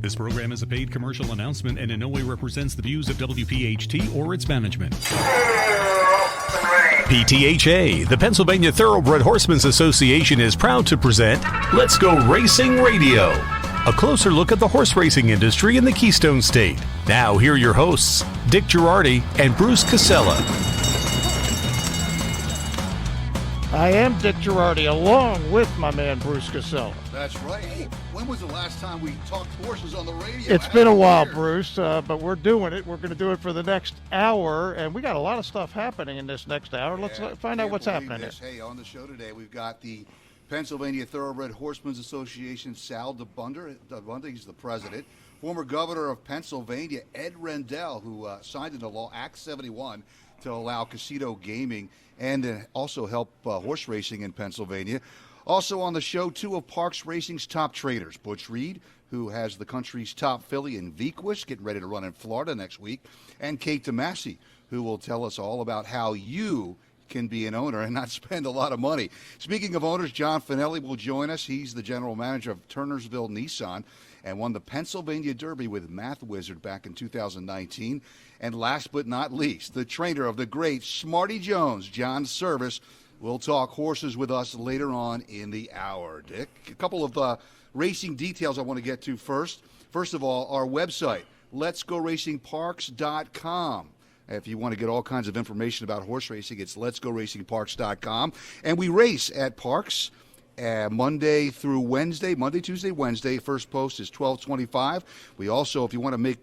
This program is a paid commercial announcement and in no way represents the views of WPHT or its management. PTHA, the Pennsylvania Thoroughbred Horsemen's Association, is proud to present Let's Go Racing Radio, a closer look at the horse racing industry in the Keystone State. Now, here are your hosts, Dick Girardi and Bruce Casella. I am Dick Girardi, along with my man Bruce Casella. That's right. Hey, when was the last time we talked horses on the radio? It's been a while, Bruce, but we're doing it. We're going to do it for the next hour, and we got a lot of stuff happening in this next hour. Let's find out what's happening here. Hey, on the show today, we've got the Pennsylvania Thoroughbred Horsemen's Association, Sal DeBunder. He's the president. Former governor of Pennsylvania, Ed Rendell, who signed into law Act 71 to allow casino gaming and also help horse racing in Pennsylvania. Also on the show, two of Parks Racing's top trainers, Butch Reed, who has the country's top filly in Vequist, getting ready to run in Florida next week, and Kate Demasi, who will tell us all about how you can be an owner and not spend a lot of money. Speaking of owners, John Finelli will join us. He's the general manager of Turnersville Nissan and won the Pennsylvania Derby with Math Wizard back in 2019. And last but not least, the trainer of the great Smarty Jones, John Service, will talk horses with us later on in the hour. Dick, a couple of racing details I want to get to first. First of all, our website, letsgoracingparks.com. If you want to get all kinds of information about horse racing, it's letsgoracingparks.com. And we race at Parks Monday through Wednesday, Monday, Tuesday, Wednesday. First post is 12:25. We also, if you want to make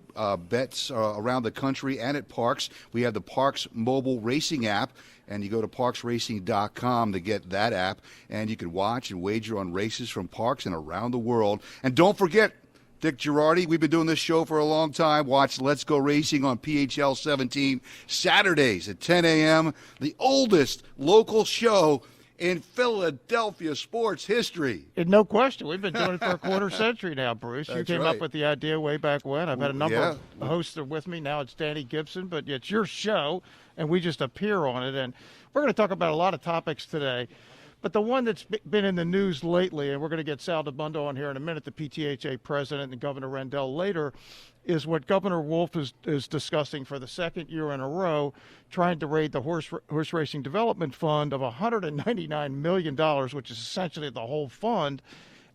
bets around the country and at Parks, we have the Parks mobile racing app, and you go to parksracing.com to get that app, and you can watch and wager on races from Parks and around the world. And don't forget, Dick Girardi, we've been doing this show for a long time. Watch Let's Go Racing on PHL 17 Saturdays at 10 a.m., the oldest local show in Philadelphia sports history. No question. We've been doing it for a quarter century now, Bruce. You came up with the idea way back when. I've had a number of hosts are with me. Now it's Danny Gibson, but it's your show, and we just appear on it. And we're going to talk about a lot of topics today. But the one that's been in the news lately, and we're going to get Sal DeBundo on here in a minute, the PTHA president, and Governor Rendell later, is what Governor Wolf is discussing for the second year in a row, trying to raid the Horse Racing Development Fund of $199 million, which is essentially the whole fund.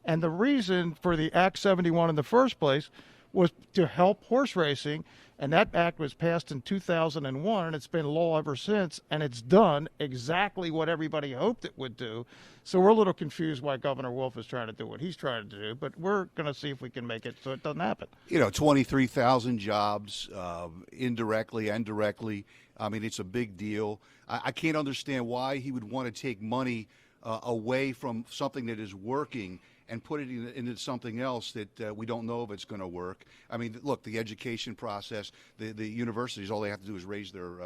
And the reason for the Act 71 in the first place was to help horse racing, and that act was passed in 2001, and it's been law ever since, and it's done exactly what everybody hoped it would do. So we're a little confused why Governor Wolf is trying to do what he's trying to do, but we're going to see if we can make it so it doesn't happen. 23,000 jobs, indirectly and directly. I mean, it's a big deal. I can't understand why he would want to take money away from something that is working and put it into something else that we don't know if it's going to work. I mean, look, the education process, the universities, all they have to do is raise their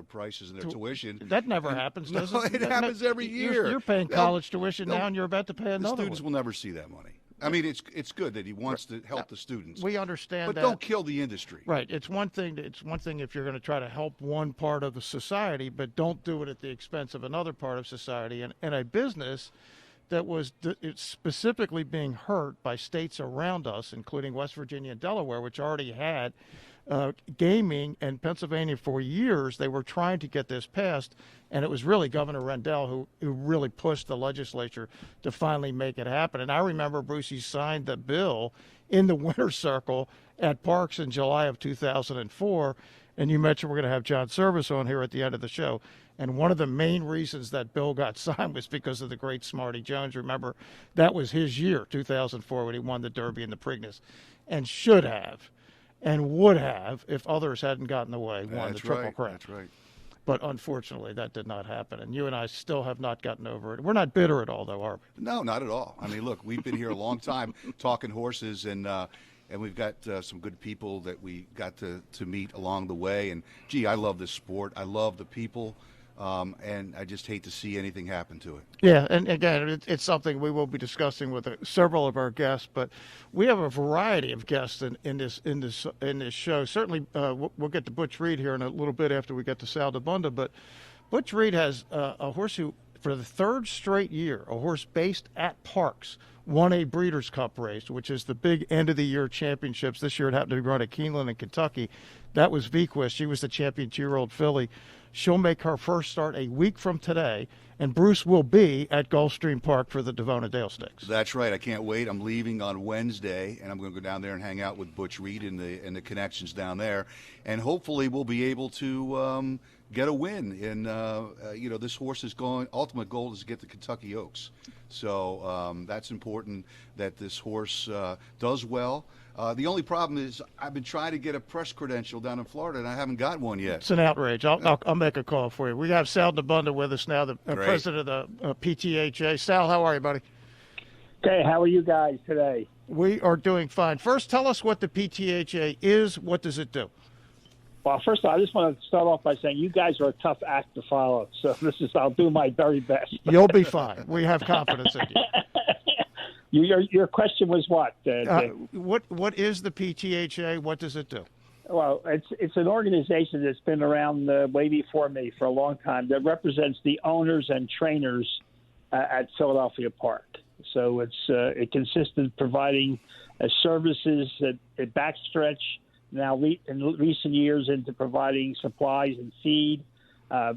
prices and their tuition. That never happens, does it? It happens every year. You're paying college tuition now, and you're about to pay another The students will never see that money. I mean, it's good that he wants to help the students. We understand but that. But don't kill the industry. Right. It's one thing if you're going to try to help one part of the society, but don't do it at the expense of another part of society. And a business that was specifically being hurt by states around us, including West Virginia and Delaware, which already had gaming, and Pennsylvania for years. They were trying to get this passed, and it was really Governor Rendell who really pushed the legislature to finally make it happen. And I remember Brucey signed the bill in the winner's circle at Parks in July of 2004, and you mentioned we're going to have John Service on here at the end of the show. And one of the main reasons that bill got signed was because of the great Smarty Jones. Remember, that was his year, 2004, when he won the Derby and the Preakness, and should have and would have, if others hadn't gotten away, won the Triple Crown. That's right. But unfortunately, that did not happen. And you and I still have not gotten over it. We're not bitter at all, though, are we? No, not at all. I mean, look, we've been here a long time talking horses, and we've got some good people that we got to meet along the way. And, gee, I love this sport. I love the people. And I just hate to see anything happen to it. Yeah, and again, it's something we will be discussing with several of our guests, but we have a variety of guests in this show. Certainly, we'll get to Butch Reed here in a little bit after we get to Sal DeBundo, but Butch Reed has a horse who, for the third straight year, a horse based at Parks, won a Breeders' Cup race, which is the big end-of-the-year championships. This year it happened to be run at Keeneland in Kentucky. That was Vequist. She was the champion 2-year-old filly. She'll make her first start a week from today, and Bruce will be at Gulfstream Park for the Devona Dale Stakes. That's right. I can't wait. I'm leaving on Wednesday, and I'm going to go down there and hang out with Butch Reed and the connections down there, and hopefully we'll be able to get a win. And this horse's ultimate goal is to get the Kentucky Oaks, so that's important that this horse does well. The only problem is I've been trying to get a press credential down in Florida, and I haven't got one yet. It's an outrage. I'll make a call for you. We have Sal DeBunda with us now, the president of the PTHA. Sal, how are you, buddy? Okay, how are you guys today? We are doing fine. First, tell us what the PTHA is. What does it do? Well, first of all, I just want to start off by saying you guys are a tough act to follow. So I'll do my very best. You'll be fine. We have confidence in you. Your question was what? What is the PTHA? What does it do? Well, it's an organization that's been around way before me for a long time that represents the owners and trainers at Philadelphia Park. So it consists of providing services at backstretch, now in recent years into providing supplies and feed,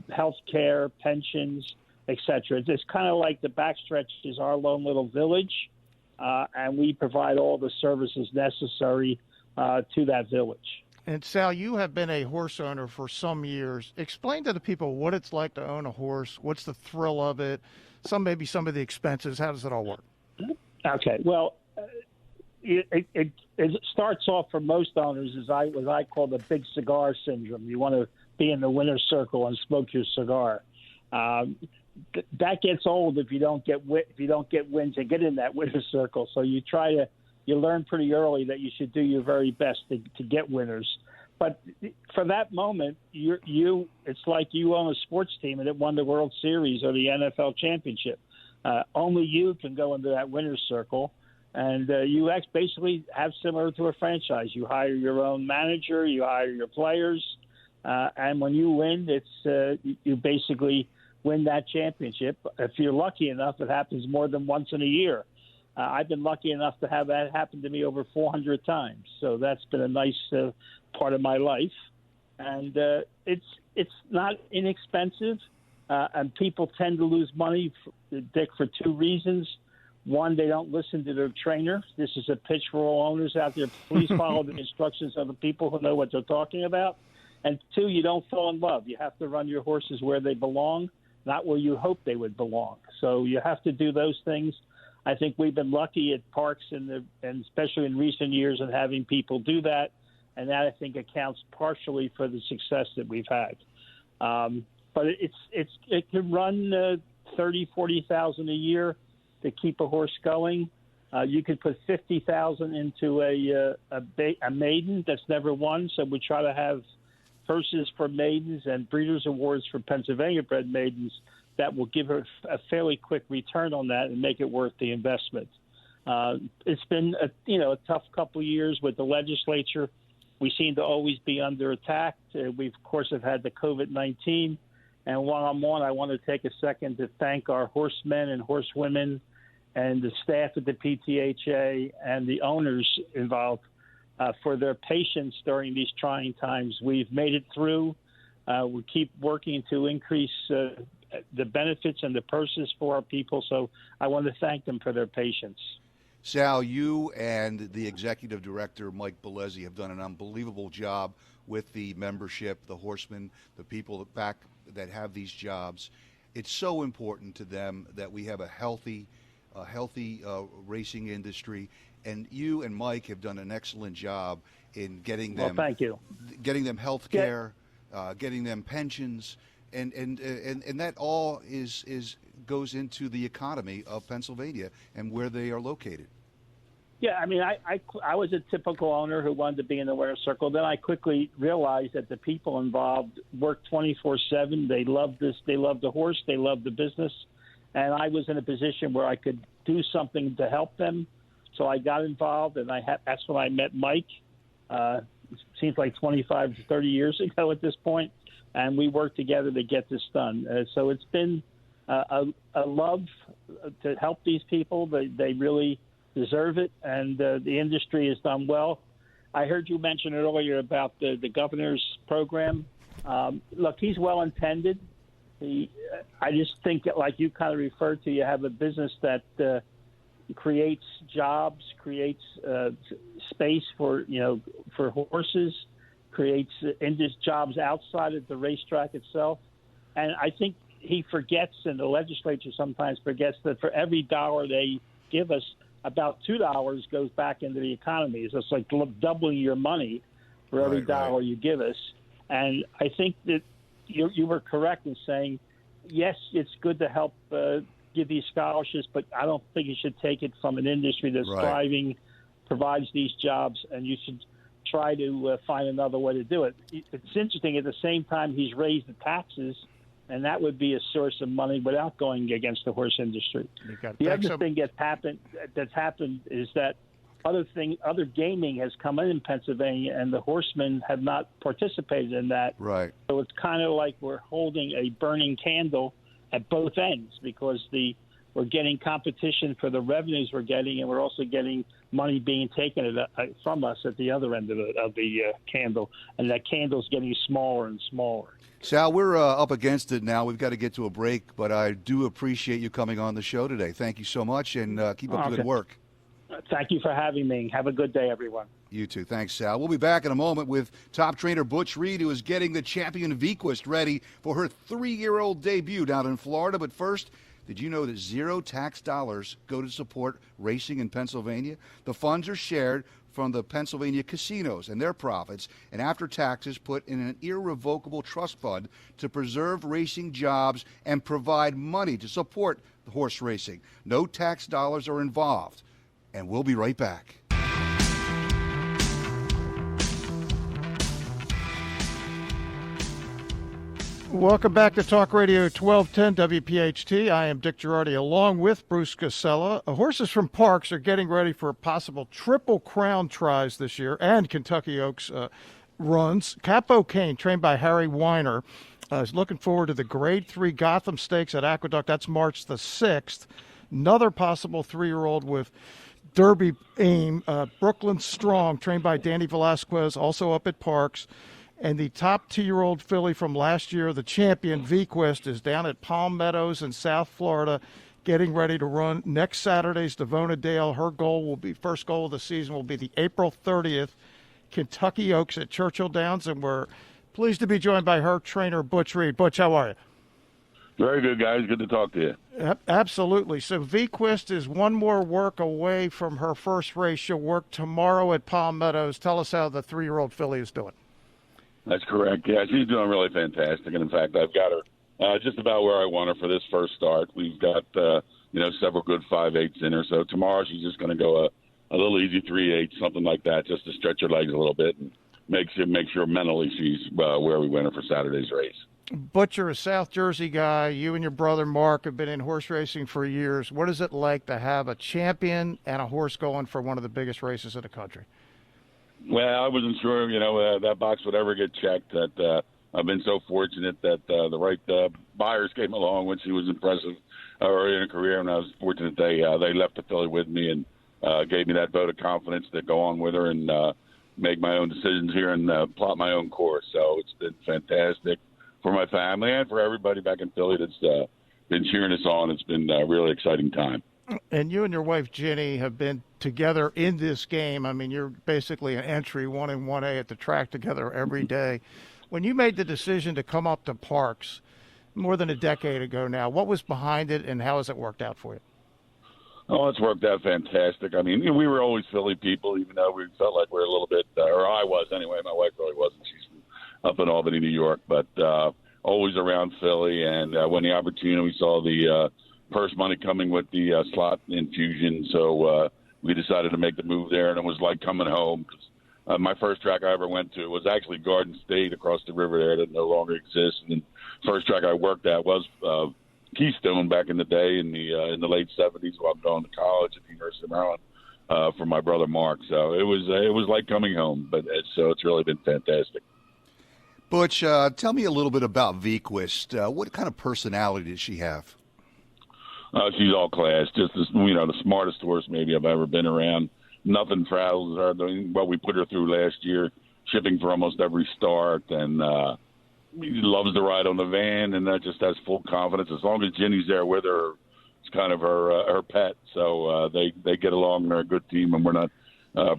health care, pensions, etc. It's kind of like the backstretch is our lone little village. And we provide all the services necessary to that village. And Sal, you have been a horse owner for some years. Explain to the people what it's like to own a horse. What's the thrill of it? Maybe some of the expenses. How does it all work? Okay. Well, it starts off for most owners as what I call the big cigar syndrome. You want to be in the winner's circle and smoke your cigar. That gets old if you don't get wins and get in that winner's circle. So you learn pretty early that you should do your very best to get winners. But for that moment, it's like you own a sports team and it won the World Series or the NFL championship. Only you can go into that winner's circle, and you basically have similar to a franchise. You hire your own manager, you hire your players, and when you win, you basically win that championship. If you're lucky enough, it happens more than once in a year. I've been lucky enough to have that happen to me over 400 times. So that's been a nice part of my life. And it's not inexpensive, and people tend to lose money, Dick, for two reasons. One, they don't listen to their trainer. This is a pitch for all owners out there. Please follow the instructions of the people who know what they're talking about. And two, you don't fall in love. You have to run your horses where they belong, not where you hope they would belong. So you have to do those things. I think we've been lucky at parks and especially in recent years in having people do that, and that I think accounts partially for the success that we've had. But it can run 30, 40,000 a year to keep a horse going. You could put 50,000 into a maiden that's never won. So we try to have purses for maidens and breeders' awards for Pennsylvania-bred maidens that will give her a fairly quick return on that and make it worth the investment. It's been a tough couple of years with the legislature. We seem to always be under attack. We, of course, have had the COVID-19. And while I'm on, I want to take a second to thank our horsemen and horsewomen and the staff at the PTHA and the owners involved for their patience during these trying times. We've made it through. We keep working to increase the benefits and the purses for our people. So I want to thank them for their patience. Sal, you and the executive director, Mike Bellezzi, have done an unbelievable job with the membership, the horsemen, the people back that have these jobs. It's so important to them that we have a healthy racing industry. And you and Mike have done an excellent job in getting them. Well, thank you. Getting them health care, getting them pensions, and that all goes into the economy of Pennsylvania and where they are located. Yeah, I mean, I was a typical owner who wanted to be in the winner's circle. Then I quickly realized that the people involved work 24/7. They love this. They love the horse. They love the business. And I was in a position where I could do something to help them. So I got involved, and that's when I met Mike. It seems like 25 to 30 years ago at this point, and we worked together to get this done. So it's been a love to help these people. They really deserve it, and the industry has done well. I heard you mention it earlier about the governor's program. Look, he's well-intended. I just think, like you kind of referred to, you have a business that creates jobs, creates space for horses, creates jobs outside of the racetrack itself. And I think he forgets, and the legislature sometimes forgets, that for every dollar they give us, about $2 goes back into the economy. So it's like doubling your money for every dollar you give us. And I think that you were correct in saying, yes, it's good to help give these scholarships, but I don't think you should take it from an industry that's thriving, provides these jobs, and you should try to find another way to do it. It's interesting. At the same time, he's raised the taxes, and that would be a source of money without going against the horse industry. The other thing that's happened is that other gaming has come in Pennsylvania, and the horsemen have not participated in that. Right. So it's kind of like we're holding a burning candle at both ends, because we're getting competition for the revenues we're getting, and we're also getting money being taken from us at the other end of the candle, and that candle's getting smaller and smaller. Sal, we're up against it now. We've got to get to a break, but I do appreciate you coming on the show today. Thank you so much, and keep up the good work. Thank you for having me. Have a good day, everyone. You too. Thanks, Sal. We'll be back in a moment with top trainer Butch Reed, who is getting the champion Vequist ready for her 3-year-old debut down in Florida. But first, did you know that zero tax dollars go to support racing in Pennsylvania? The funds are shared from the Pennsylvania casinos and their profits, and after taxes put in an irrevocable trust fund to preserve racing jobs and provide money to support the horse racing. No tax dollars are involved. And we'll be right back. Welcome back to Talk Radio 1210 WPHT. I am Dick Girardi along with Bruce Casella. Horses from Parks are getting ready for a possible Triple Crown tries this year and Kentucky Oaks runs. Capo Cane, trained by Harry Weiner, is looking forward to the Grade 3 Gotham Stakes at Aqueduct. That's March the 6th. Another possible 3-year-old with Derby aim, Brooklyn Strong, trained by Danny Velasquez, also up at Parks. And the top 2-year-old filly from last year, the champion, Vequist, is down at Palm Meadows in South Florida, getting ready to run next Saturday's Devona Dale. Her first goal of the season will be the April 30th Kentucky Oaks at Churchill Downs. And we're pleased to be joined by her trainer, Butch Reed. Butch, how are you? Very good, guys. Good to talk to you. Absolutely. So Vequist is one more work away from her first race. She'll work tomorrow at Palm Meadows. Tell us how the 3-year-old filly is doing. That's correct. Yeah, she's doing really fantastic. And, in fact, I've got her just about where I want her for this first start. We've got, several good 5/8s in her. So tomorrow she's just going to go a little easy 3/8, something like that, just to stretch her legs a little bit and make sure mentally she's where we win her for Saturday's race. Butch, you're a South Jersey guy. You and your brother Mark have been in horse racing for years. What is it like to have a champion and a horse going for one of the biggest races in the country? Well, I wasn't sure, that box would ever get checked. That I've been so fortunate that the right buyers came along when she was impressive early in her career, and I was fortunate they left the filly with me and gave me that vote of confidence to go on with her and make my own decisions here and plot my own course. So it's been fantastic for my family and for everybody back in Philly that's been cheering us on. It's been a really exciting time. And you and your wife, Ginny, have been together in this game. I mean, you're basically an entry 1 and 1A at the track together every day. When you made the decision to come up to Parks more than a decade ago now, what was behind it and how has it worked out for you? Oh, it's worked out fantastic. I mean, we were always Philly people, even though we felt like we were a little bit, or I was anyway. My wife really wasn't. She's up in Albany, New York, but always around Philly. And when the opportunity, we saw the purse money coming with the slot infusion. So we decided to make the move there, and it was like coming home. My first track I ever went to was actually Garden State across the river there that no longer exists. And the first track I worked at was Keystone back in the day in the late 70s while I'm going to college at the University of Maryland for my brother Mark. So it was like coming home, but it's really been fantastic. Butch, tell me a little bit about Vequist. What kind of personality does she have? She's all class. Just the smartest horse maybe I've ever been around. Nothing frazzles her. What we put her through last year, shipping for almost every start, and loves to ride on the van, and just has full confidence. As long as Ginny's there with her, it's kind of her pet. So they get along. They're a good team, and we're not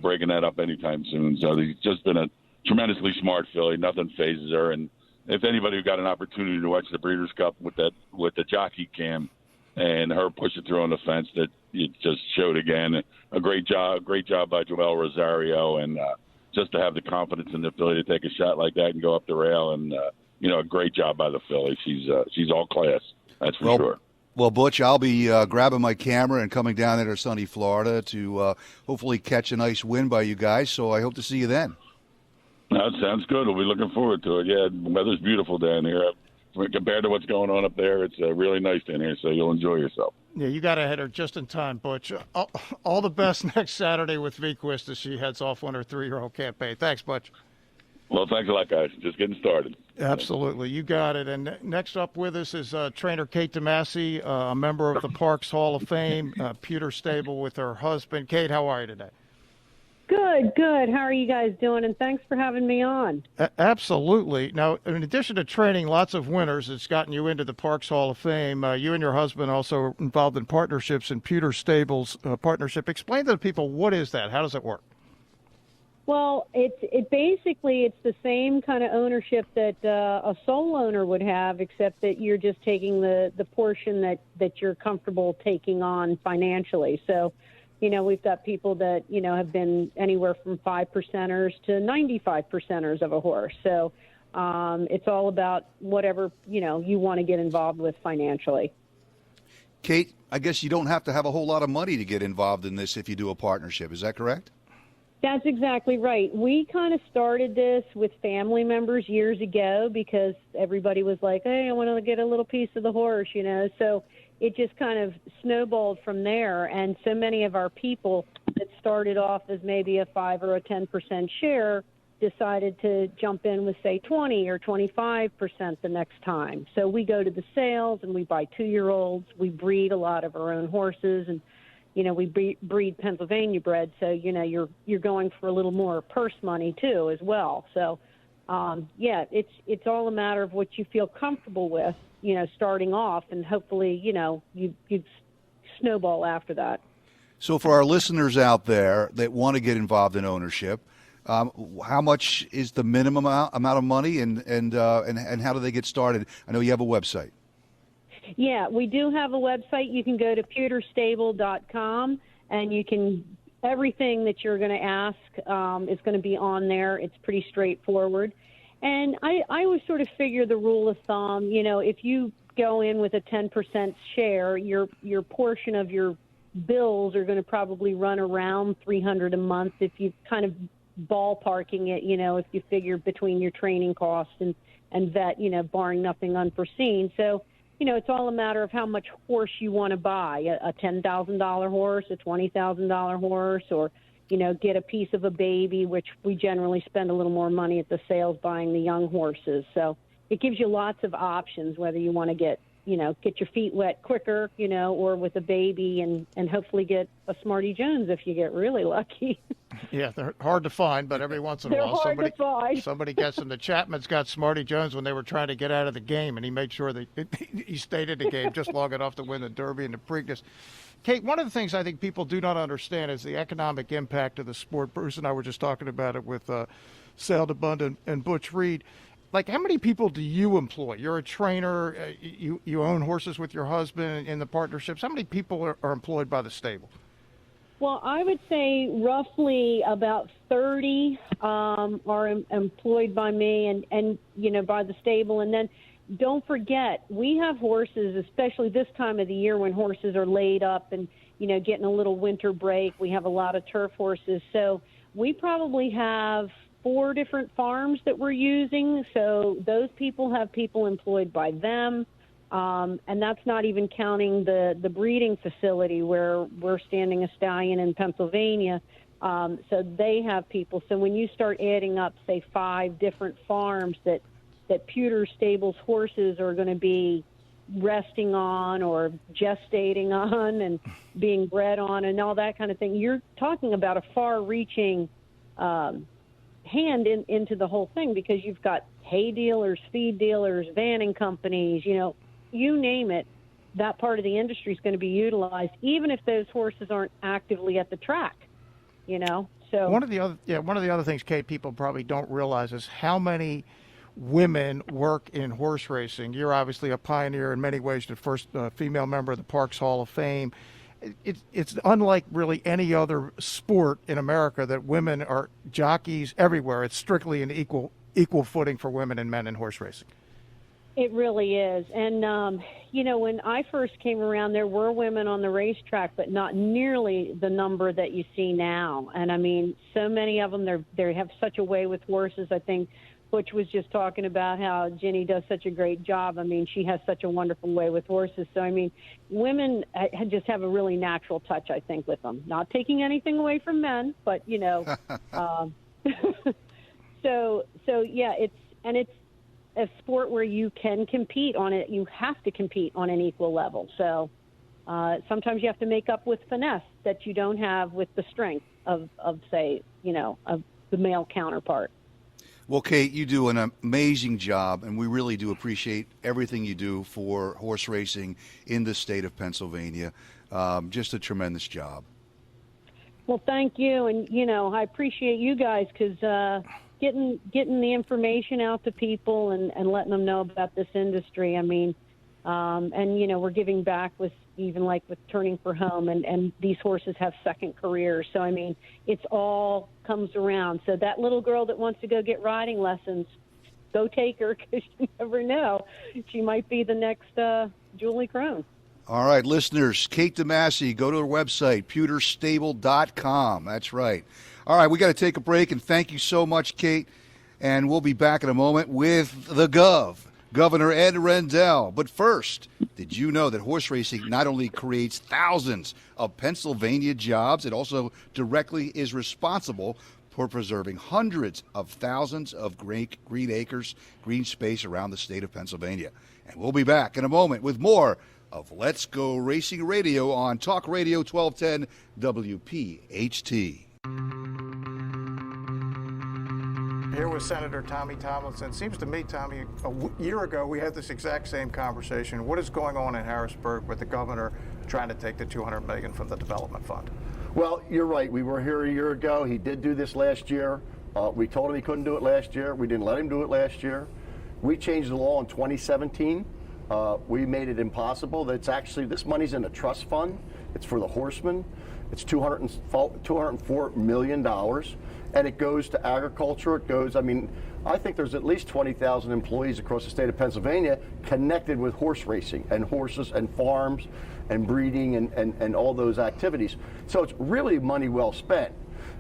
breaking that up anytime soon. So he's just been a tremendously smart filly. Nothing phases her. And if anybody got an opportunity to watch the Breeders' Cup with the jockey cam and her push it through on the fence, that it just showed again a great job by Joel Rosario, and just to have the confidence in the filly to take a shot like that and go up the rail, and a great job by the filly. She's all class, that's for sure. Well, Butch, I'll be grabbing my camera and coming down there to sunny Florida to hopefully catch a nice win by you guys. So I hope to see you then. That sounds good. We'll be looking forward to it. Yeah, the weather's beautiful down here. Compared to what's going on up there, it's really nice down here, so you'll enjoy yourself. Yeah, you got to hit her just in time, Butch. All the best next Saturday with VQuist as she heads off on her 3-year-old campaign. Thanks, Butch. Well, thanks a lot, guys. Just getting started. Absolutely. You got it. And next up with us is trainer Kate Demasi, a member of the Parks Hall of Fame, Pewter Stable with her husband. Kate, how are you today? Good. How are you guys doing? And thanks for having me on. Absolutely. Now, in addition to training lots of winners, it's gotten you into the Parks Hall of Fame. You and your husband also are involved in partnerships in Pewter Stables partnership. Explain to the people, what is that? How does it work? Well, it's the same kind of ownership that a sole owner would have, except that you're just taking the portion that you're comfortable taking on financially. So, we've got people that, have been anywhere from 5%ers to 95%ers of a horse. So it's all about whatever, you want to get involved with financially. Kate, I guess you don't have to have a whole lot of money to get involved in this if you do a partnership. Is that correct? That's exactly right. We kind of started this with family members years ago because everybody was like, hey, I want to get a little piece of the horse, So it just kind of snowballed from there. And so many of our people that started off as maybe a 5 or a 10% share decided to jump in with, say, 20 or 25% the next time. So we go to the sales and we buy 2-year-olds. We breed a lot of our own horses, and we breed Pennsylvania bred, so you're going for a little more purse money too as well. So it's all a matter of what you feel comfortable with, starting off, and hopefully you snowball after that. So for our listeners out there that want to get involved in ownership, how much is the minimum amount of money, and how do they get started? I know you have a website. Yeah, we do have a website. You can go to pewterstable.com, and everything that you're going to ask is going to be on there. It's pretty straightforward. And I always sort of figure the rule of thumb, if you go in with a 10% share, your portion of your bills are going to probably run around $300 a month if you kind of ballparking it, if you figure between your training costs and vet, barring nothing unforeseen. So, it's all a matter of how much horse you want to buy, a $10,000 horse, a $20,000 horse, or, get a piece of a baby, which we generally spend a little more money at the sales buying the young horses. So it gives you lots of options, whether you want to get your feet wet quicker, or with a baby, and hopefully get a Smarty Jones if you get really lucky. Yeah, they're hard to find, but every once in a while somebody gets them. The Chapmans got Smarty Jones when they were trying to get out of the game, and he made sure that he stayed in the game just long enough to win the Derby and the Preakness. Kate, one of the things I think people do not understand is the economic impact of the sport. Bruce and I were just talking about it with Sal DeBund and Butch Reed. Like, how many people do you employ? You're a trainer. You own horses with your husband in the partnerships. How many people are employed by the stable? Well, I would say roughly about 30 are employed by me and by the stable. And then don't forget, we have horses, especially this time of the year when horses are laid up and, getting a little winter break. We have a lot of turf horses. So we probably have 4 different farms that we're using. So those people have people employed by them. And that's not even counting the breeding facility where we're standing a stallion in Pennsylvania. So they have people. So when you start adding up, say, 5 different farms that Pewter Stables horses are going to be resting on or gestating on and being bred on and all that kind of thing. You're talking about a far-reaching hand into the whole thing, because you've got hay dealers, feed dealers, vanning companies, you name it. That part of the industry is going to be utilized, even if those horses aren't actively at the track. So one of the other things, Kate, people probably don't realize is how many women work in horse racing. You're obviously a pioneer in many ways, the first female member of the Parks Hall of Fame. It's unlike really any other sport in America that women are jockeys everywhere. It's strictly an equal footing for women and men in horse racing. It really is. And, when I first came around, there were women on the racetrack, but not nearly the number that you see now. And, I mean, so many of them, they have such a way with horses. I think Butch was just talking about how Ginny does such a great job. I mean, she has such a wonderful way with horses. So, I mean, women just have a really natural touch, I think, with them. Not taking anything away from men, but, so yeah, it's a sport where you can compete on it. You have to compete on an equal level. So sometimes you have to make up with finesse that you don't have with the strength of say, of the male counterpart. Well, Kate, you do an amazing job, and we really do appreciate everything you do for horse racing in the state of Pennsylvania. Just a tremendous job. Well, thank you. And, I appreciate you guys, because getting the information out to people and letting them know about this industry. I mean, and we're giving back with even like with Turning for Home, and these horses have second careers. So I mean, it's all comes around. So that little girl that wants to go get riding lessons, go take her, because you never know, she might be the next Julie Crone. All right, listeners, Kate Demasi, go to her website, pewterstable.com. That's right. All right, we got to take a break, and thank you so much, Kate. And we'll be back in a moment with the Governor Ed Rendell. But first, did you know that horse racing not only creates thousands of Pennsylvania jobs, it also directly is responsible for preserving hundreds of thousands of green acres, green space around the state of Pennsylvania. And we'll be back in a moment with more of Let's Go Racing Radio on Talk Radio 1210 WPHT. Here with Senator Tommy Tomlinson. Seems to me, Tommy, a year ago we had this exact same conversation. What is going on in Harrisburg with the governor trying to take the $200 million from the development fund? Well, you're right. We were here a year ago. He did do this last year. We told him he couldn't do it last year. We didn't let him do it last year. We changed the law in 2017. We made it impossible. That's actually, this money's in a trust fund. It's for the horsemen. It's $204 million. And it goes to agriculture. It goes, I think there's at least 20,000 employees across the state of Pennsylvania connected with horse racing and horses and farms and breeding and all those activities. So it's really money well spent.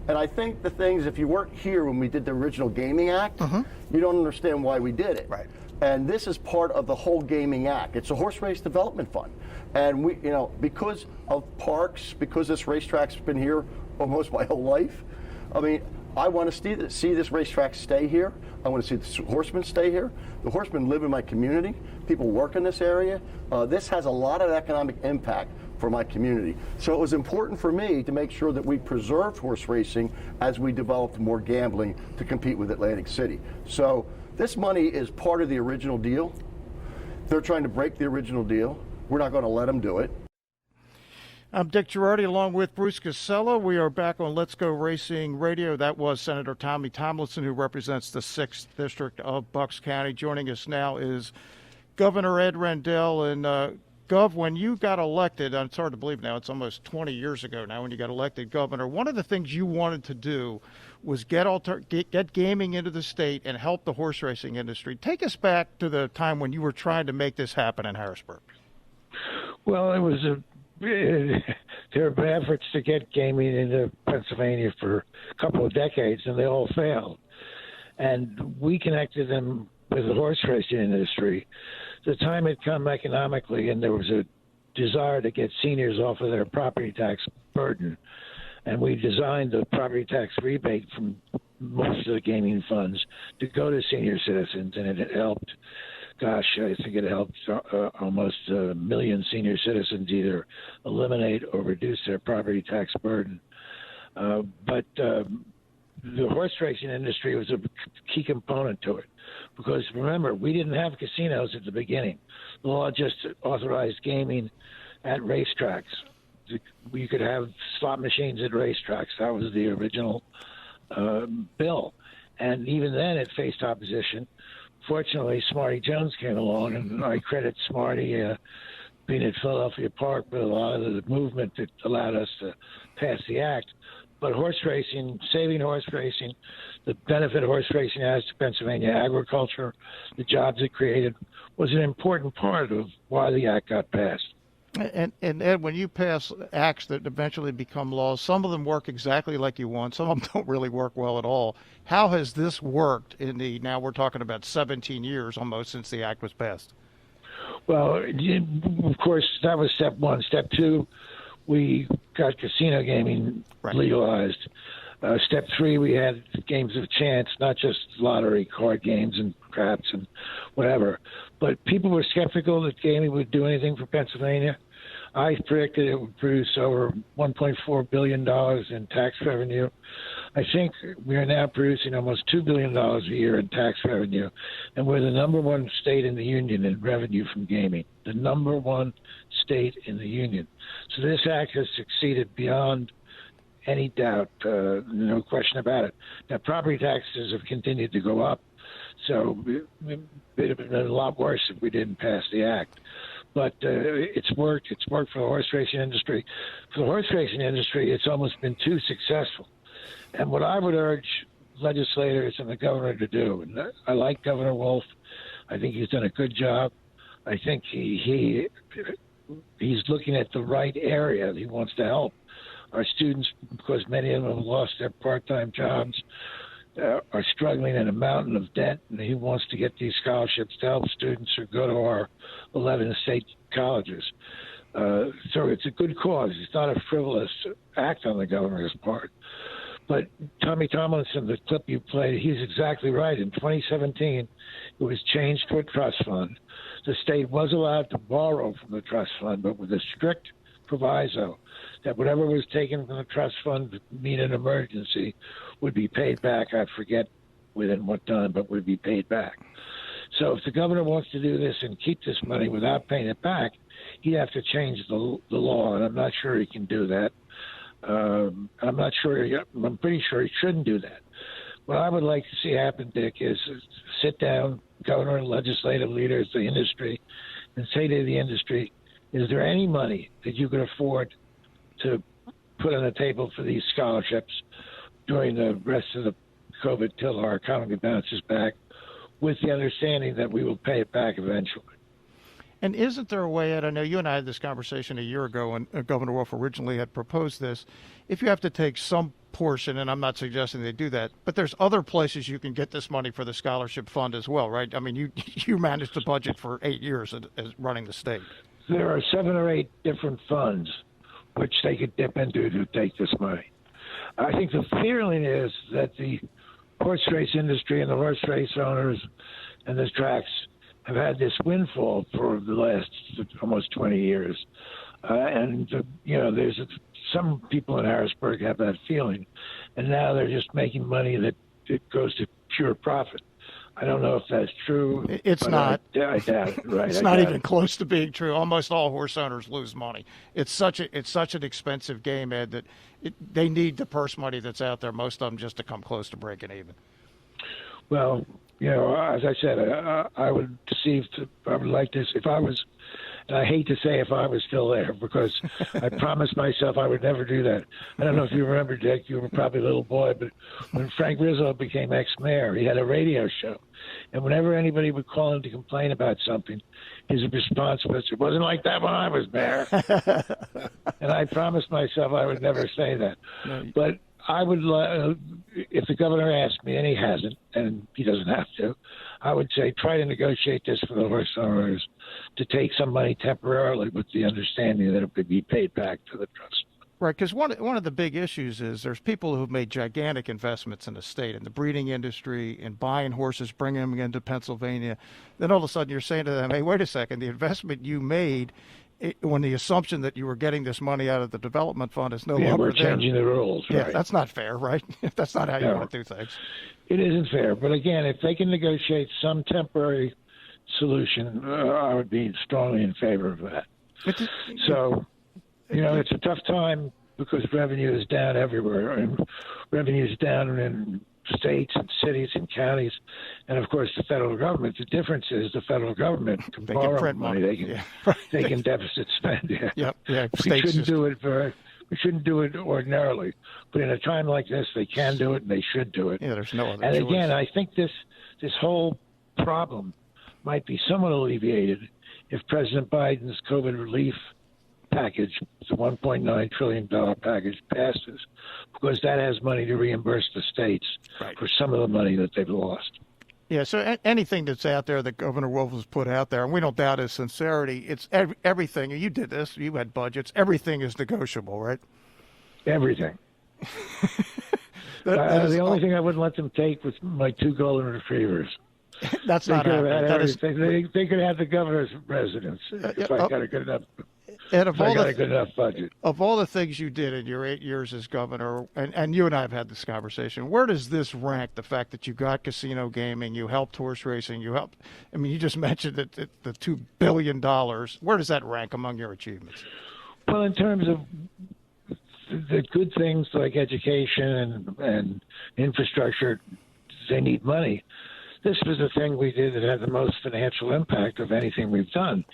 And I think the things, if you weren't here when we did the original Gaming Act, you don't understand why we did it. Right. And this is part of the whole Gaming Act. It's a horse race development fund. And we, because of parks, because this racetrack's been here almost my whole life, I want to see this racetrack stay here. I want to see the horsemen stay here. The horsemen live in my community. People work in this area. This has a lot of economic impact for my community. So it was important for me to make sure that we preserved horse racing as we developed more gambling to compete with Atlantic City. So this money is part of the original deal. They're trying to break the original deal. We're not going to let them do it. I'm Dick Girardi along with Bruce Casella. We are back on Let's Go Racing Radio. That was Senator Tommy Tomlinson, who represents the 6th District of Bucks County. Joining us now is Governor Ed Rendell. And Gov, when you got elected, it's hard to believe now, it's almost 20 years ago now when you got elected governor, one of the things you wanted to do was get gaming into the state and help the horse racing industry. Take us back to the time when you were trying to make this happen in Harrisburg. Well, there have been efforts to get gaming into Pennsylvania for a couple of decades, and they all failed. And we connected them with the horse racing industry. The time had come economically, and there was a desire to get seniors off of their property tax burden. And we designed a property tax rebate from most of the gaming funds to go to senior citizens, and it helped gosh, I think it helped almost 1 million senior citizens either eliminate or reduce their property tax burden. But the horse racing industry was a key component to it, because remember, we didn't have casinos at the beginning. The law just authorized gaming at racetracks. You could have slot machines at racetracks. That was the original bill. And even then it faced opposition. Fortunately, Smarty Jones came along, and I credit Smarty being at Philadelphia Park with a lot of the movement that allowed us to pass the act. But horse racing, saving horse racing, the benefit horse racing has to Pennsylvania agriculture, the jobs it created, was an important part of why the act got passed. And Ed, when you pass acts that eventually become laws, some of them work exactly like you want. Some of them don't really work well at all. How has this worked now we're talking about 17 years almost since the act was passed? Well, of course, that was step one. Step two, we got casino gaming legalized. Step three, we had games of chance, not just lottery, card games and craps and whatever. But people were skeptical that gaming would do anything for Pennsylvania. I predicted it would produce over $1.4 billion in tax revenue. I think we are now producing almost $2 billion a year in tax revenue, and we're the number one state in the union in revenue from gaming, the number one state in the union. So this act has succeeded beyond any doubt, no question about it. Now, property taxes have continued to go up, so it would have been a lot worse if we didn't pass the act. But it's worked. It's worked for the horse racing industry. For the horse racing industry, it's almost been too successful. And what I would urge legislators and the governor to do, and I like Governor Wolf. I think he's done a good job. I think he's looking at the right area. He wants to help our students, because many of them have lost their part-time jobs, are struggling in a mountain of debt, and he wants to get these scholarships to help students who go to our 11 state colleges. So it's a good cause. It's not a frivolous act on the governor's part. But Tommy Tomlinson, the clip you played, he's exactly right. In 2017, it was changed to a trust fund. The state was allowed to borrow from the trust fund, but with a strict proviso that whatever was taken from the trust fund to meet an emergency would be paid back. I forget within what time, but would be paid back. So if the governor wants to do this and keep this money without paying it back, he'd have to change the law, and I'm not sure he can do that. I'm pretty sure he shouldn't do that. What I would like to see happen, Dick, is sit down, governor and legislative leaders, the industry, and say to the industry, is there any money that you could afford to put on the table for these scholarships during the rest of the COVID till our economy bounces back, with the understanding that we will pay it back eventually? And isn't there a way, Ed, I know you and I had this conversation a year ago when Governor Wolf originally had proposed this, if you have to take some portion, and I'm not suggesting they do that, but there's other places you can get this money for the scholarship fund as well, right? I mean, you managed the budget for 8 years as running the state. There are 7 or 8 different funds which they could dip into to take this money. I think the feeling is that the horse race industry and the horse race owners and the tracks have had this windfall for the last almost 20 years. There's some people in Harrisburg have that feeling, and now they're just making money that it goes to pure profit. I don't know if that's true. It's not. I doubt it. Right? It's not even close to being true. Almost all horse owners lose money. It's such an expensive game, Ed, that they need the purse money that's out there. Most of them just to come close to breaking even. Well, as I said, I would like this if I was. And I hate to say if I was still there, because I promised myself I would never do that. I don't know if you remember, Dick, you were probably a little boy, but when Frank Rizzo became ex-mayor, he had a radio show. And whenever anybody would call him to complain about something, his response was, it wasn't like that when I was mayor. And I promised myself I would never say that. No. But I would, if the governor asked me, and he hasn't, and he doesn't have to, I would say try to negotiate this for the horse owners to take some money temporarily with the understanding that it could be paid back to the trust. Right, because one of the big issues is there's people who've made gigantic investments in the state, in the breeding industry, in buying horses, bringing them into Pennsylvania. Then all of a sudden you're saying to them, hey, wait a second, the investment you made when the assumption that you were getting this money out of the development fund is no longer we're there. Changing the rules. Yeah, right. That's not fair, right? That's not how you want to do things. It isn't fair. But again, if they can negotiate some temporary solution, I would be strongly in favor of that. So, it's a tough time because revenue is down everywhere. And revenue is down in states and cities and counties. And, of course, the federal government. The difference is the federal government can borrow money. They can deficit spend. Yeah. We shouldn't do it ordinarily. But in a time like this, they can do it and they should do it. Yeah, there's no other And choice. again, I think this whole problem might be somewhat alleviated if President Biden's COVID relief package, the $1.9 trillion package, passes, because that has money to reimburse the states for some of the money that they've lost. Yeah, so anything that's out there that Governor Wolf has put out there, and we don't doubt his sincerity, it's everything. You did this. You had budgets. Everything is negotiable, right? Everything. The only thing I wouldn't let them take was my 2 golden retrievers. That's not happening. They could have the governor's residence if I got a good enough. And if I got a good enough budget. Of all the things you did in your 8 years as governor, and you and I have had this conversation, where does this rank? The fact that you got casino gaming, you helped horse racing, you just mentioned that the $2 billion. Where does that rank among your achievements? Well, in terms of the good things like education and infrastructure, they need money. This was the thing we did that had the most financial impact of anything we've done.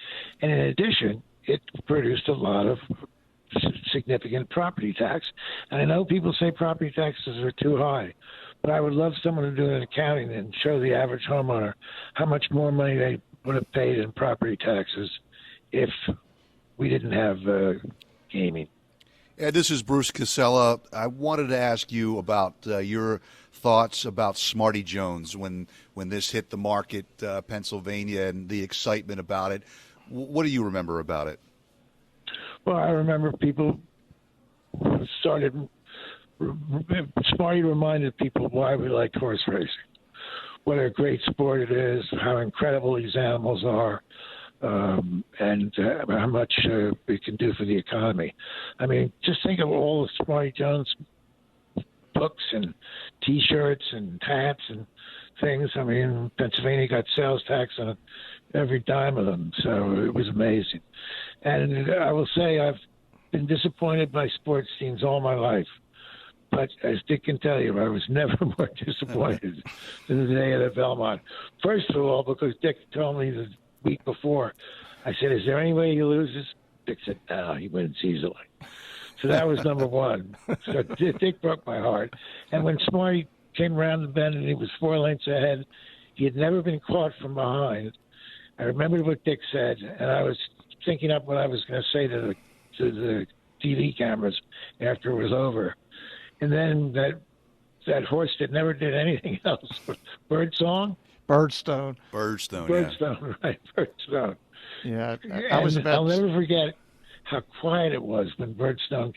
And in addition, it produced a lot of significant property tax. And I know people say property taxes are too high, but I would love someone to do an accounting and show the average homeowner how much more money they would have paid in property taxes if we didn't have gaming. Ed, this is Bruce Casella. I wanted to ask you about your thoughts about Smarty Jones when this hit the market, Pennsylvania, and the excitement about it. What do you remember about it? Well, I remember people started. Smarty reminded people why we liked horse racing, what a great sport it is, how incredible these animals are, and how much it can do for the economy. I mean, just think of all the Smarty Jones books and T-shirts and hats and things. I mean, Pennsylvania got sales tax on every dime of them, so it was amazing. And I will say I've been disappointed by sports teams all my life. But as Dick can tell you, I was never more disappointed than the day at Belmont. First of all, because Dick told me the week before, I said, is there any way he loses? Dick said, no, he wins easily. So that was number one. So Dick broke my heart. And when Smarty came around the bend and he was 4 lengths ahead, he had never been caught from behind. I remembered what Dick said, and I was thinking up what I was going to say to the TV cameras after it was over. And then that horse that never did anything else. Birdstone, right? Birdstone. Yeah, I'll never forget how quiet it was when Birdstone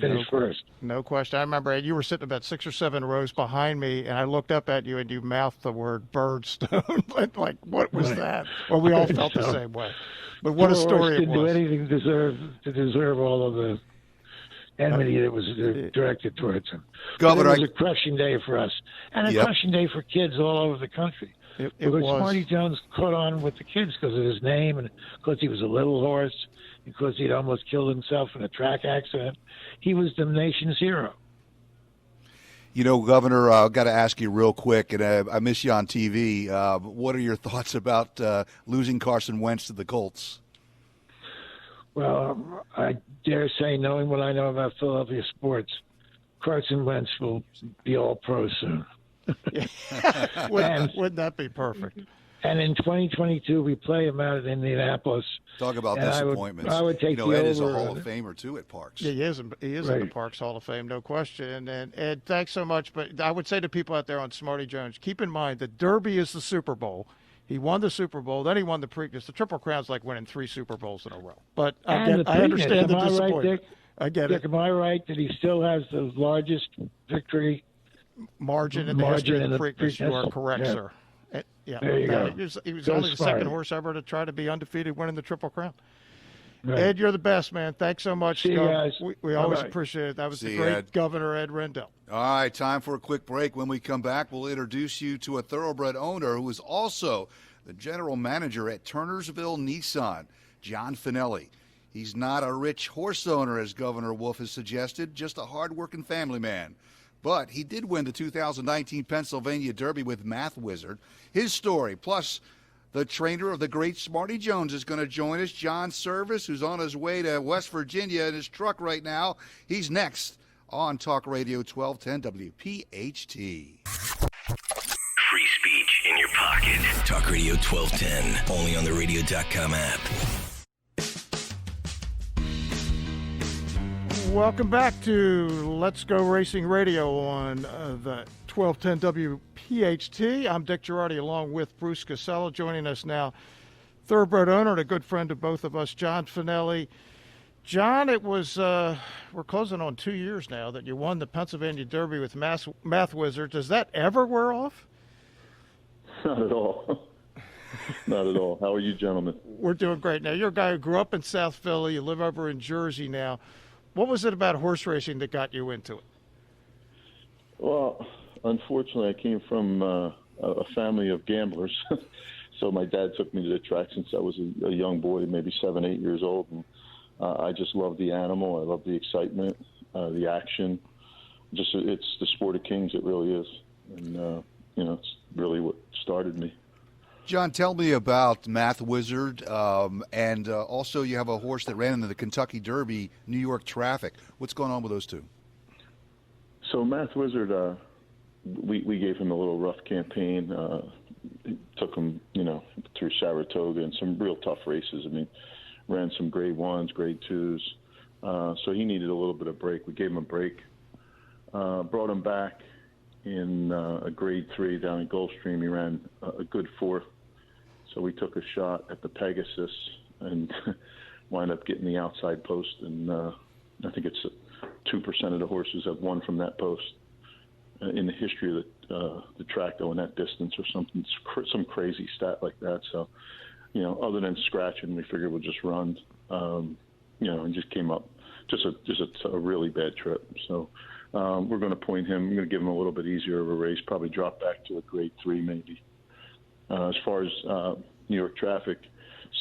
finished first. No question. I remember you were sitting about 6 or 7 rows behind me, and I looked up at you, and you mouthed the word Birdstone. Like, what was that? Well, we all felt the same way. But what a story it was. Didn't do anything to deserve all of the enmity that was directed towards him. Governor, it was a crushing day for us, and a crushing day for kids all over the country. Because Smarty Jones caught on with the kids because of his name and because he was a little horse, because he'd almost killed himself in a track accident. He was the nation's hero. You know, Governor, I've got to ask you real quick, and I miss you on TV. What are your thoughts about losing Carson Wentz to the Colts? Well, I dare say, knowing what I know about Philadelphia sports, Carson Wentz will be all pro soon. Wouldn't that be perfect? And in 2022, we play him out at Indianapolis. Talk about disappointments. I would take the over. Ed is a Hall of Famer, too, at Parks. Yeah, he is in the Parks Hall of Fame, no question. And Ed, thanks so much. But I would say to people out there on Smarty Jones, keep in mind the Derby is the Super Bowl. He won the Super Bowl, then he won the Preakness. The Triple Crown's like winning 3 Super Bowls in a row. But I understand the disappointment. I get it. Am I right that he still has the largest victory margin in the history of the Preakness? You are Preakness? correct, Yeah. sir. Yeah, There you go. He was Go only the second Sparty. horse ever to try to be undefeated, winning the Triple Crown. Right. Ed, you're the best, man. Thanks so much. See you guys. We always Bye-bye. appreciate it. That was See the you, great Ed. Governor Ed Rendell. All right, time for a quick break. When we come back, we'll introduce you to a thoroughbred owner who is also the general manager at Turnersville Nissan, John Finelli. He's not a rich horse owner, as Governor Wolf has suggested, just a hard-working family man. But he did win the 2019 Pennsylvania Derby with Math Wizard. His story, plus the trainer of the great Smarty Jones, is going to join us. John Service, who's on his way to West Virginia in his truck right now. He's next on Talk Radio 1210 WPHT. Free speech in your pocket. Talk Radio 1210, only on the radio.com app. Welcome back to Let's Go Racing Radio on the 1210 WPHT. I'm Dick Girardi along with Bruce Casella. Joining us now, thoroughbred owner and a good friend of both of us, John Finelli. John, it was, we're closing on 2 years now that you won the Pennsylvania Derby with Math Wizard. Does that ever wear off? Not at all. Not at all. How are you, gentlemen? We're doing great. Now, you're a guy who grew up in South Philly. You live over in Jersey now. What was it about horse racing that got you into it? Well, unfortunately, I came from a family of gamblers. So my dad took me to the track since I was a young boy, maybe 7, 8 years old. And I just love the animal. I love the excitement, the action. It's the sport of kings. It really is. And, it's really what started me. John, tell me about Math Wizard, and also you have a horse that ran into the Kentucky Derby, New York Traffic. What's going on with those two? So Math Wizard, we gave him a little rough campaign. Took him, through Saratoga and some real tough races. I mean, ran some grade 1s, grade 2s. So he needed a little bit of break. We gave him a break. Brought him back in a grade 3 down in Gulfstream. He ran a good 4th. So we took a shot at the Pegasus and wound up getting the outside post. And I think it's 2% of the horses have won from that post in the history of the track going that distance or something, some crazy stat like that. So, other than scratching, we figured we'll just run, and just came up just a really bad trip. So we're going to point him. I'm going to give him a little bit easier of a race, probably drop back to a grade 3 maybe. As far as New York Traffic,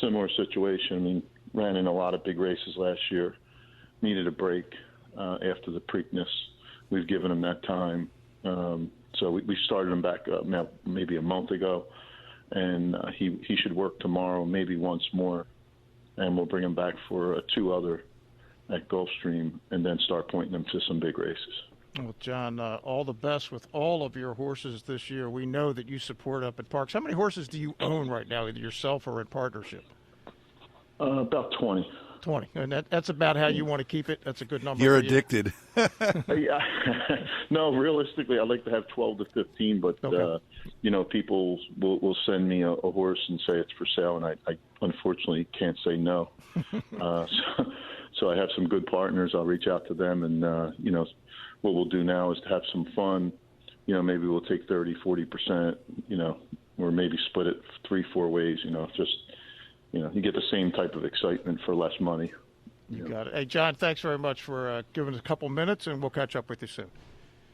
similar situation. I mean, ran in a lot of big races last year, needed a break after the Preakness. We've given him that time. So we started him back up now maybe a month ago, and he should work tomorrow, maybe once more, and we'll bring him back for 2 other at Gulfstream and then start pointing them to some big races. Well, John, all the best with all of your horses this year. We know that you support up at Parks. How many horses do you own right now, either yourself or in partnership? About 20. 20. And that's about how you want to keep it? That's a good number. You're addicted. Yeah. No, realistically, I'd like to have 12 to 15, but, okay. People will send me a horse and say it's for sale, and I unfortunately can't say no. So I have some good partners. I'll reach out to them, and, what we'll do now is to have some fun. Maybe we'll take 30, 40%, or maybe split it 3-4 ways, you get the same type of excitement for less money. You got it. Hey, John, thanks very much for giving us a couple minutes, and we'll catch up with you soon.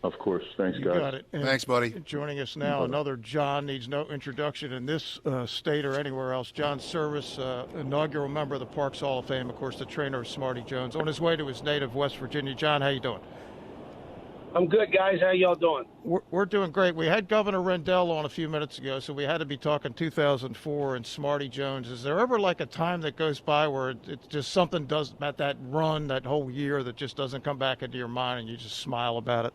Of course. Thanks, you guys. Got it. And thanks, buddy. Joining us now, another John needs no introduction in this state or anywhere else. John Service, inaugural member of the Parks Hall of Fame, of course, the trainer of Smarty Jones, on his way to his native West Virginia. John, how you doing? I'm good, guys. How y'all doing? We're doing great. We had Governor Rendell on a few minutes ago, so we had to be talking 2004 and Smarty Jones. Is there ever like a time that goes by where it's just something does about that run, that whole year, that just doesn't come back into your mind and you just smile about it?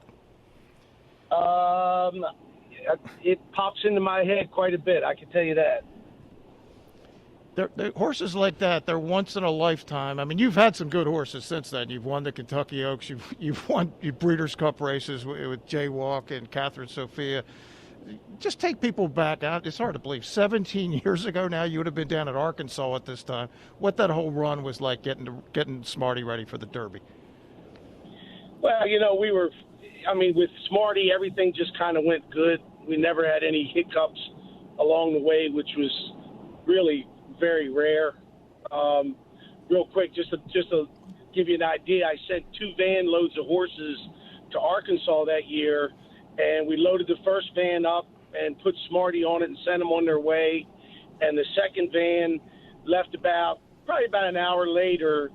It pops into my head quite a bit, I can tell you that. They're horses like that, they're once in a lifetime. I mean, you've had some good horses since then. You've won the Kentucky Oaks. You've won your Breeders' Cup races with Jaywalk and Catherine Sophia. Just take people back out. It's hard to believe. 17 years ago now, you would have been down at Arkansas at this time. What that whole run was like getting Smarty ready for the Derby. Well, with Smarty, everything just kind of went good. We never had any hiccups along the way, which was really very rare. Real quick, just to give you an idea, I sent 2 van loads of horses to Arkansas that year, and we loaded the first van up and put Smarty on it and sent them on their way. And the second van left probably about an hour later,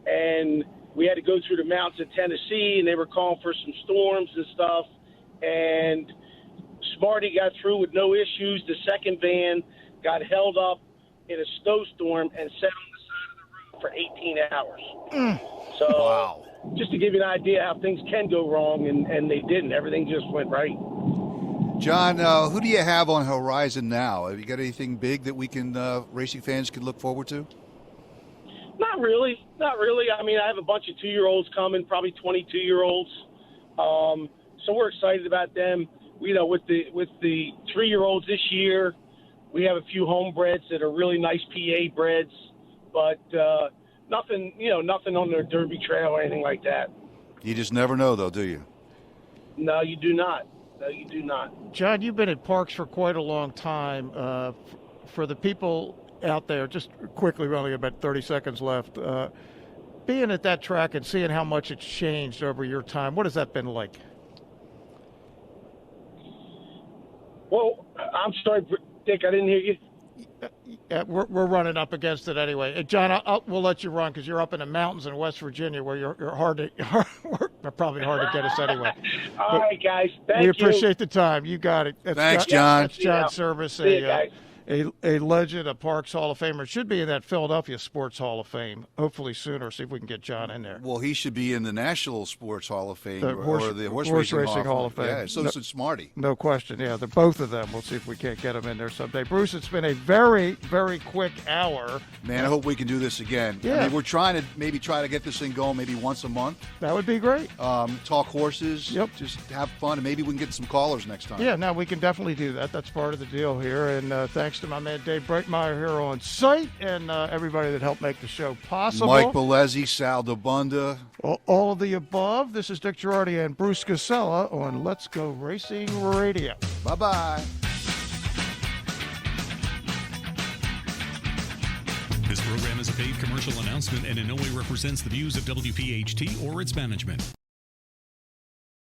and we had to go through the mountains of Tennessee, and they were calling for some storms and stuff. And Smarty got through with no issues. The second van got held up in a snowstorm and sat on the side of the road for 18 hours. So Wow. just to give you an idea how things can go wrong, and they didn't. Everything just went right. John, who do you have on horizon now? Have you got anything big that we can racing fans can look forward to? Not really. I mean, I have a bunch of 2-year-olds coming, probably 22-year-olds. So we're excited about them. With the 3-year-olds this year, we have a few homebreds that are really nice PA breds, but nothing on their Derby trail or anything like that. You just never know, though, do you? No, you do not. John, you've been at parks for quite a long time. For the people out there, just quickly, we only got about 30 seconds left. Being at that track and seeing how much it's changed over your time, what has that been like? Well, I'm sorry, Dick, I didn't hear you. We're running up against it anyway. John, we'll let you run because you're up in the mountains in West Virginia where you're probably hard to get us anyway. All right, guys. Thank you. We appreciate the time. You got it. Thanks, John. That's John Service, a legend, a Parks Hall of Famer. Should be in that Philadelphia Sports Hall of Fame. Hopefully sooner. See if we can get John in there. Well, he should be in the National Sports Hall of Fame or the Horse Racing Hall of Fame. Yeah, so should Smarty. No question. Yeah, they're both of them. We'll see if we can't get them in there someday. Bruce, it's been a very, very quick hour. Man, I hope we can do this again. Yeah. I mean, we're trying to get this thing going maybe once a month. That would be great. Talk horses. Yep. Just have fun, and maybe we can get some callers next time. Yeah, no, we can definitely do that. That's part of the deal here. And thanks to my man Dave Breitmeyer here on site and everybody that helped make the show possible. Mike Bellezzi, Sal DeBunda. All of the above. This is Dick Girardi and Bruce Casella on Let's Go Racing Radio. Bye-bye. This program is a paid commercial announcement and in no way represents the views of WPHT or its management.